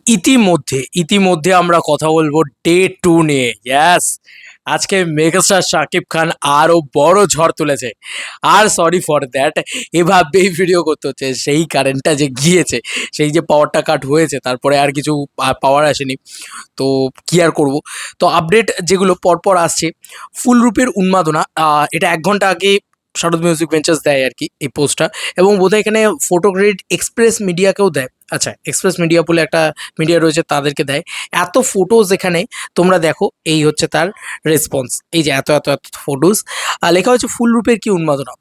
ইতিমধ্যে আমরা কথা বলবো ডে 2 নিয়ে। ইয়াস, আজকে মেগাস্টার শাকিব খান আরো বড় ঝড় তুলেছে। আর সরি ফর দ্যাট, এভাবেই ভিডিও করতে হচ্ছে। সেই কারেন্টটা যে গিয়েছে, সেই যে পাওয়ারটা কাট হয়েছে, তারপরে আর কিছু পাওয়ার আসেনি। তো কি আর করব। তো আপডেট যেগুলো পরপর আসছে, ফুল রূপের উন্মাদনা, এটা 1 ঘন্টা আগে শারদ মিউজিক ভেঞ্চার্স দেয় আর কি এই পোস্টটা। এবং বোধহয় এখানে ফটো ক্রেডিট এক্সপ্রেস মিডিয়াকেও দেয়। আচ্ছা, এক্সপ্রেস মিডিয়া বলে একটা মিডিয়া রয়েছে, তাদেরকে দেয়। এত ফটোজ এখানে তোমরা দেখো, এই হচ্ছে তার রেসপন্স। এই যে এত এত এত ফটোজ, লেখা হচ্ছে ফুল রূপের কি উন্মাদনা।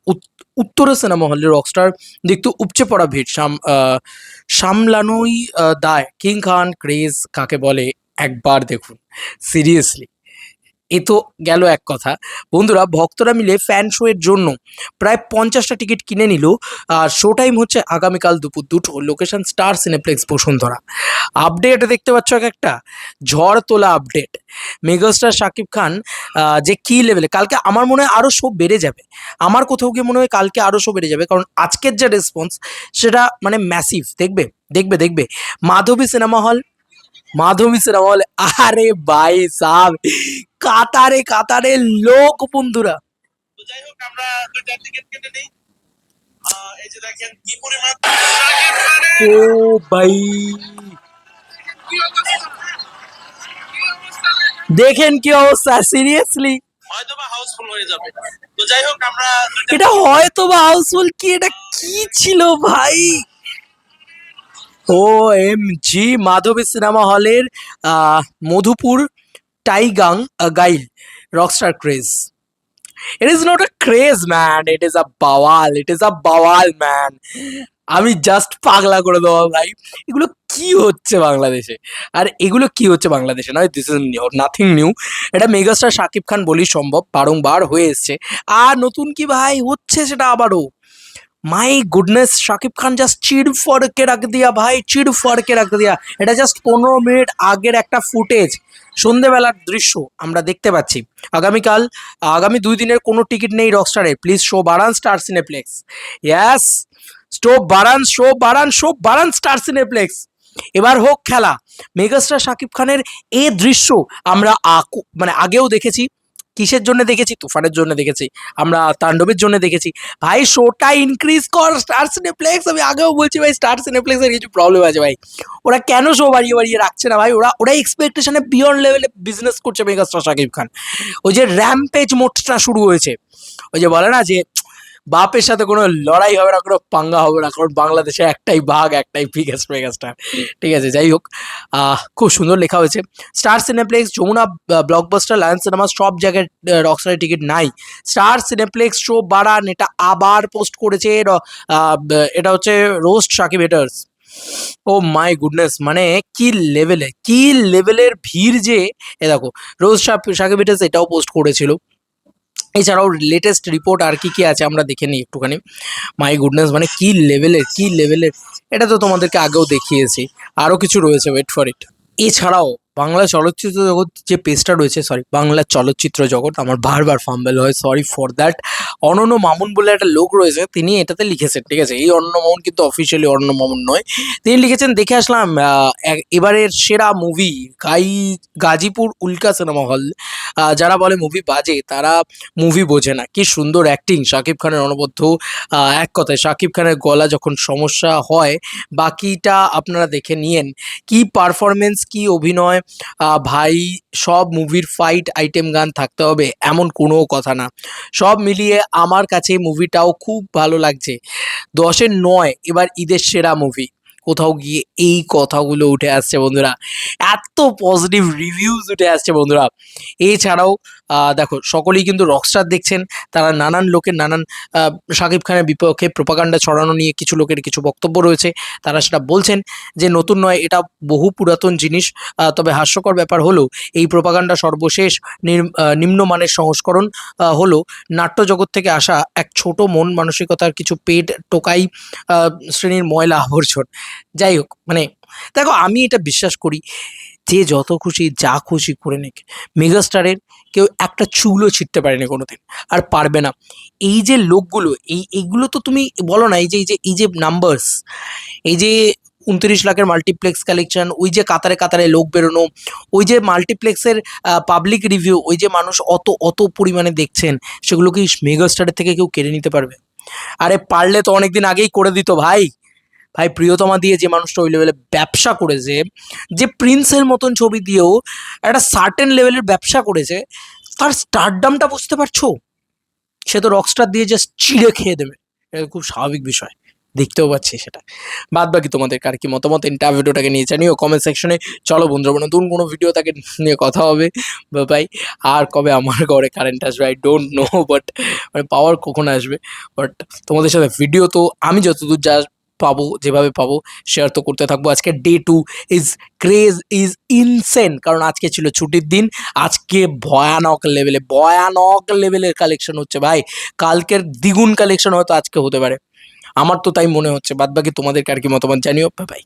উত্তরে সিনেমা হলে রকস্টার দেখতে উপচে পড়া ভিড়, সামলানোই দায়। কিং খান ক্রেজ কাকে বলে একবার দেখুন। সিরিয়াসলি, এ তো গেল এক কথা। বন্ধুরা, ভক্তরা মিলে ফ্যান শো এর জন্য প্রায় 50টা টিকিট কিনে নিল। আর শো টাইম হচ্ছে আগামীকাল দুপুর 2টো, location Star Cineplex Bashundhara. Update দেখতে পাচ্ছ, একটা ঝড় তোলা আপডেট। মেগাস্টার শাকিব খান যে কি লেভেলে, কালকে আমার মনে হয় আরও শো বেড়ে যাবে। আমার কোথাও গিয়ে মনে হয় কালকে আরও শো বেড়ে যাবে, কারণ আজকের যে রেসপন্স সেটা মানে ম্যাসিভ। দেখবে দেখবে দেখবে মাধবী সিনেমা হল, মাধবী সিনেমা হলে, আরে ভাই সাব, কাতারে কাতারে লোক বন্ধুরা। তো যাই হোক, আমরা দুইটা টিকিট কেটে নিই। এই যে দেখেন কি পরিমাণ ও ভাই, দেখেন কি অবস্থা, সিরিয়াসলি। হয়তো বা হাউসফুল হয়ে যাবে। তো যাই হোক, আমরা এটা হয়তো বা হাউসফুল কি, এটা কি ছিল ভাই। ও এম জি, মাধবী সিনেমা হলের মধুপুর টাইগাং গাইল rockstar craze. It is not a craze, man. It is a bawal. It is a bawal, man. আমি জাস্ট পাগলা করে দেওয়া ভাই। এগুলো কি হচ্ছে বাংলাদেশে? আর এগুলো কি হচ্ছে বাংলাদেশে নয়, দিস ইজ নাথিং নিউ। এটা মেগাস্টার শাকিব খান বলেই সম্ভব, বারংবার হয়ে এসছে। আর নতুন কি ভাই হচ্ছে সেটা আবারও। My goodness, Shakib Khan just চিড় ফড়কে রাখ দিয়া ভাই, চিড় ফড়কে রাখ দিয়া। এটা জাস্ট 15 মিনিট আগের একটা ফুটেজ, সন্ধেবেলার দৃশ্য আমরা দেখতে পাচ্ছি। আগামীকাল, আগামী 2 দিনের কোনো টিকিট নেই রকস্টারে। প্লিজ শো বাড়ান স্টার সিনেপ্লেক্স। ইয়াস, স্টোভ বাড়ান, শো বাড়ান, শো বাড়ান স্টার সিনেপ্লেক্স। এবার হোক খেলা। মেগাস্টার শাকিব খানের এই দৃশ্য আমরা মানে আগেও দেখেছি। কিসের জন্য দেখেছি? তুফানের জন্য দেখেছি, আমরা তাণ্ডবের জন্য দেখেছি। ভাই শোটা ইনক্রিজ কর স্টার সিনেপ্লেক্স। আমি আগেও বলছি ভাই, স্টার সিনেপ্লেক্সের কিছু প্রবলেম আছে ভাই। ওরা কেন শো বাড়িয়ে বাড়িয়ে রাখছে না ভাই? ওরা এক্সপেকটেশনে বিয়ন্ড লেভেলে বিজনেস করছে মেগাস্টার শাকিব খান। ওই যে র্যাম্পেজ মোডটা শুরু হয়েছে, ওই যে বলে না যে বাপের সাথে কোনো লড়াই হবে না, কোনো পাঙ্গা হবে না, কারণ বাংলাদেশে একটাই বাঘ, একটাই বিগেস্ট মেগাস্টার। ঠিক আছে, যাই হোক, খুব সুন্দর লেখা হয়েছে। Star cineplex, Jamuna blockbuster, lion cinema, সব জায়গায় রকস্টারের টিকিট নাই। স্টার সিনেপ্লেক্স শো বাড়ান, এটা আবার পোস্ট করেছে। এটা হচ্ছে roast Shakib haters. Oh my goodness, মানে কি লেভেলের ভিড় যে। এ দেখো, রোস্ট সাকিব হেটার্স এটাও পোস্ট করেছিল। এছাড়াও লেটেস্ট রিপোর্ট আর কি আছে আমরা দেখে নিই একটুখানি। মাই গুডনেস, মানে কি লেভেলের। এটা তো তোমাদেরকে আগেও দেখিয়েছি, আরও কিছু রয়েছে, ওয়েট ফর ইট। এছাড়াও বাংলা চলচ্চিত্র জগৎ যে পেজটা রয়েছে, সরি, বাংলা চলচ্চিত্র জগৎ, আমার বারবার ফাম্বেল হয়, সরি ফর দ্যাট। অনন্য মামুন বলে একটা লোক রয়েছে, তিনি এটাতে লিখেছেন। ঠিক আছে, এই অনন্য মামুন কিন্তু অফিসিয়ালি অনন্য মামুন নয়। তিনি লিখেছেন, দেখে আসলাম এবারের সেরা মুভি গাজীপুর উল্কা সিনেমা হল। যারা বলে মুভি বাজে, তারা মুভি বোঝে না। কি সুন্দর অ্যাক্টিং শাকিব খানের, অনবদ্য। এক কথায় শাকিব খানের গলা যখন সমস্যা হয়, বাকিটা আপনারা দেখে নিয়েন। কি পারফরমেন্স, কি অভিনয় ভাই। সব মুভির ফাইট আইটেম গান থাকতে হবে এমন কোনো কথা না। সব মিলিয়ে আমার কাছে মুভিটাও খুব ভালো লাগছে। 10-এর 9 এবার ঈদের সেরা মুভি। কোথাও গিয়ে এই কথাগুলো উঠে আসছে বন্ধুরা, এত পজিটিভ রিভিউজ উঠে আসছে বন্ধুরা। এছাড়াও দেখো, সকলেই কিন্তু রকস্টার দেখছেন। তারা নানান লোকের নানান শাকিব খানের বিপক্ষে প্রোপাগান্ডা ছড়ানো নিয়ে কিছু লোকের কিছু বক্তব্য রয়েছে। তারা সেটা বলছেন যে নতুন নয়, এটা বহু পুরাতন জিনিস। তবে হাস্যকর ব্যাপার হলো, এই প্রোপাগান্ডা সর্বশেষ নিম্নমানের সংস্করণ হলো নাট্যজগৎ থেকে আসা এক ছোট মন মানসিকতার কিছু পেট টোকাই শ্রেণীর ময়লা আবর্জন। যাই হোক, মানে দেখো, আমি এটা বিশ্বাস করি, যে যত খুশি যা খুশি করে নিক, মেগাস্টারের কেউ একটা চুলও ছিঁড়তে পারেনি কোনোদিন, আর পারবে না। এই যে লোকগুলো, এইগুলো তো তুমি বলো না, এই যে নাম্বারস, এই যে 29 লাখের মাল্টিপ্লেক্স কালেকশন, ওই যে কাতারে কাতারে লোক বেরোনো, ওই যে মাল্টিপ্লেক্সের পাবলিক রিভিউ, ওই যে মানুষ অত অত পরিমাণে দেখছেন, সেগুলো কি মেগাস্টারের থেকে কেউ কেড়ে নিতে পারবে? আরে পারলে তো অনেকদিন আগেই করে দিত ভাই। ভাই প্রিয়তমা দিয়ে যে মানুষটা ওই লেভেলে ব্যবসা করেছে, যে প্রিন্সের মতন ছবি দিয়েও একটা সার্টেন লেভেলের ব্যবসা করেছে, তার স্টারডামটা বুঝতে পারছো? সে তো রকস্টার দিয়ে জাস্ট চিড়ে খেয়ে দেবে, এটা খুব স্বাভাবিক বিষয়, দেখতেও পাচ্ছি সেটা। বাদ বাকি তোমাদের কার কি মতামত এন্টার ভিডিওটাকে নিয়ে জানিও কমেন্ট সেকশনে। চলো বন্ধুরা, নতুন কোনো ভিডিও তাকে নিয়ে কথা হবে। ভাই আর কবে আমার ঘরে কারেন্ট আসবে আই ডোন্ট নো, বাট মানে পাওয়ার কখন আসবে, বাট তোমাদের সাথে ভিডিও তো আমি যতদূর যা পাবো যেভাবে পাবো শেয়ার তো করতে থাকবো। আজকে day 2 is craze is insane, কারণ আজকে ছিল ছুটির দিন। আজকে ভয়ানক লেভেলের কালেকশন হচ্ছে ভাই। কালকের দ্বিগুণ কালেকশন হয়তো আজকে হতে পারে, আমার তো তাই মনে হচ্ছে। বাদ বাকি তোমাদের কার কি মতামত জানিও। Bye bye.